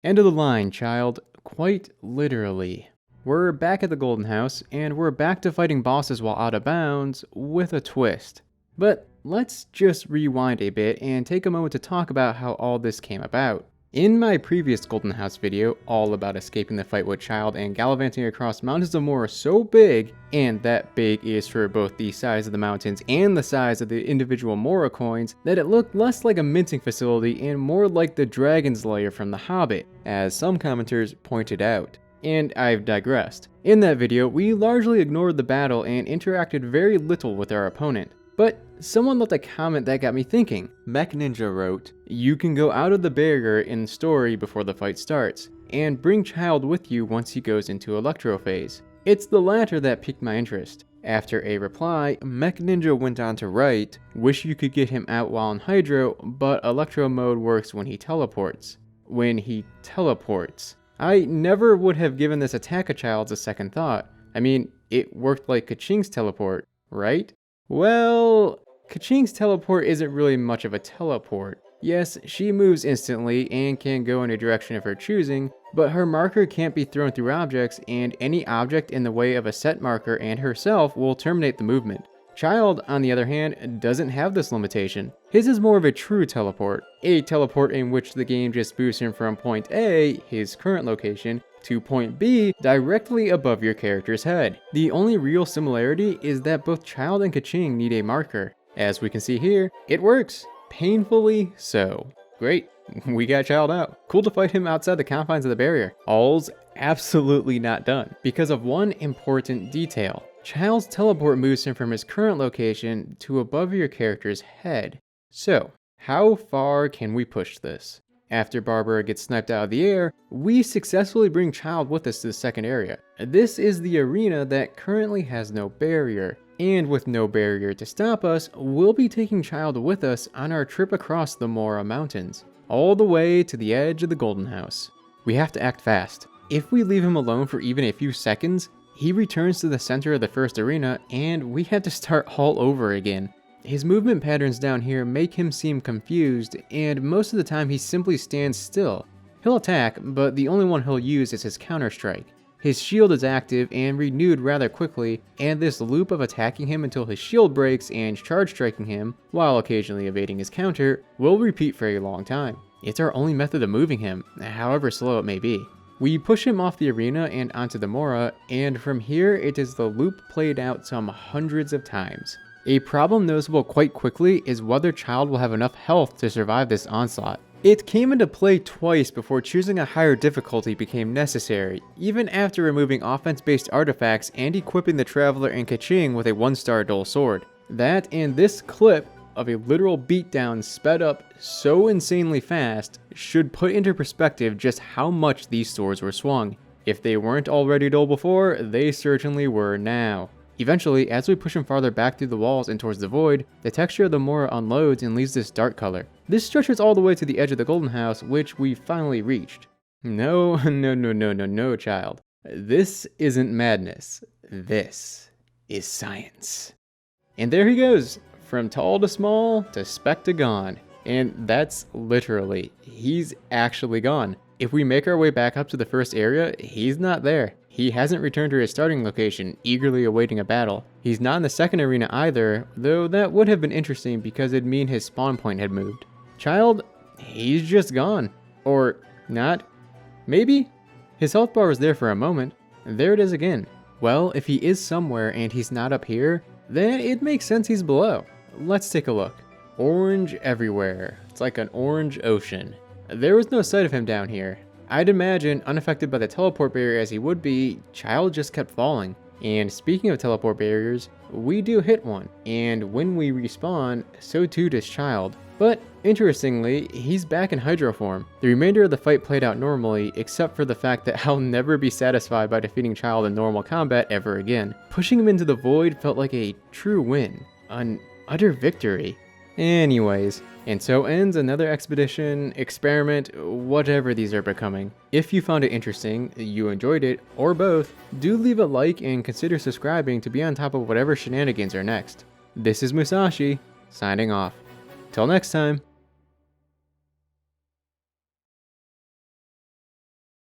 End of the line, child. Quite literally. We're back at the Golden House, and we're back to fighting bosses while out of bounds, with a twist. But let's just rewind a bit and take a moment to talk about how all this came about. In my previous Golden House video, all about escaping the fight with Childe and gallivanting across mountains of Mora so big, and that big is for both the size of the mountains and the size of the individual Mora coins, that it looked less like a minting facility and more like the Dragon's Lair from The Hobbit, as some commenters pointed out. And I've digressed. In that video, we largely ignored the battle and interacted very little with our opponent. But someone left a comment that got me thinking. Mech Ninja wrote, "You can go out of the barrier in the story before the fight starts, and bring Childe with you once he goes into Electro phase." It's the latter that piqued my interest. After a reply, Mech Ninja went on to write, "Wish you could get him out while in Hydro, but Electro mode works when he teleports." I never would have given this attack of Childe's a second thought. I mean, it worked like Kaching's teleport, right? Well, Kaching's teleport isn't really much of a teleport. Yes, she moves instantly and can go in a direction of her choosing, but her marker can't be thrown through objects, and any object in the way of a set marker and herself will terminate the movement. Childe, on the other hand, doesn't have this limitation. His is more of a true teleport, a teleport in which the game just boosts him from point A, his current location, to point B, directly above your character's head. The only real similarity is that both Childe and Kaching need a marker. As we can see here, it works. Painfully so. Great, we got Childe out. Cool to fight him outside the confines of the barrier. All's absolutely not done, because of one important detail. Childe's teleport moves him from his current location to above your character's head. So, how far can we push this? After Barbara gets sniped out of the air, we successfully bring Childe with us to the second area. This is the arena that currently has no barrier, and with no barrier to stop us, we'll be taking Childe with us on our trip across the Mora Mountains, all the way to the edge of the Golden House. We have to act fast. If we leave him alone for even a few seconds, he returns to the center of the first arena, and we have to start all over again. His movement patterns down here make him seem confused, and most of the time he simply stands still. He'll attack, but the only one he'll use is his counter-strike. His shield is active and renewed rather quickly, and this loop of attacking him until his shield breaks and charge striking him, while occasionally evading his counter, will repeat for a long time. It's our only method of moving him, however slow it may be. We push him off the arena and onto the Mora, and from here it is the loop played out some hundreds of times. A problem noticeable quite quickly is whether Childe will have enough health to survive this onslaught. It came into play twice before choosing a higher difficulty became necessary, even after removing offense-based artifacts and equipping the Traveler and Kaching with a 1-star dual sword. That and this clip of a literal beatdown sped up so insanely fast should put into perspective just how much these swords were swung. If they weren't already dull before, they certainly were now. Eventually, as we push him farther back through the walls and towards the void, the texture of the Mora unloads and leaves this dark color. This stretches all the way to the edge of the Golden House, which we finally reached. No, Childe. This isn't madness. This is science. And there he goes, from tall to small to speck to gone. And that's literally, he's actually gone. If we make our way back up to the first area, he's not there. He hasn't returned to his starting location, eagerly awaiting a battle. He's not in the second arena either, though that would have been interesting because it'd mean his spawn point had moved. Childe, he's just gone. Or not. Maybe? His health bar was there for a moment. There it is again. Well, if he is somewhere and he's not up here, then it makes sense he's below. Let's take a look. Orange everywhere. It's like an orange ocean. There was no sight of him down here. I'd imagine, unaffected by the teleport barrier as he would be, Childe just kept falling. And speaking of teleport barriers, we do hit one, and when we respawn, so too does Childe. But interestingly, he's back in Hydro form. The remainder of the fight played out normally, except for the fact that I'll never be satisfied by defeating Childe in normal combat ever again. Pushing him into the void felt like a true win, an utter victory. Anyways, and so ends another expedition, experiment, whatever these are becoming. If you found it interesting, you enjoyed it, or both, do leave a like and consider subscribing to be on top of whatever shenanigans are next. This is Musashi, signing off. Till next time.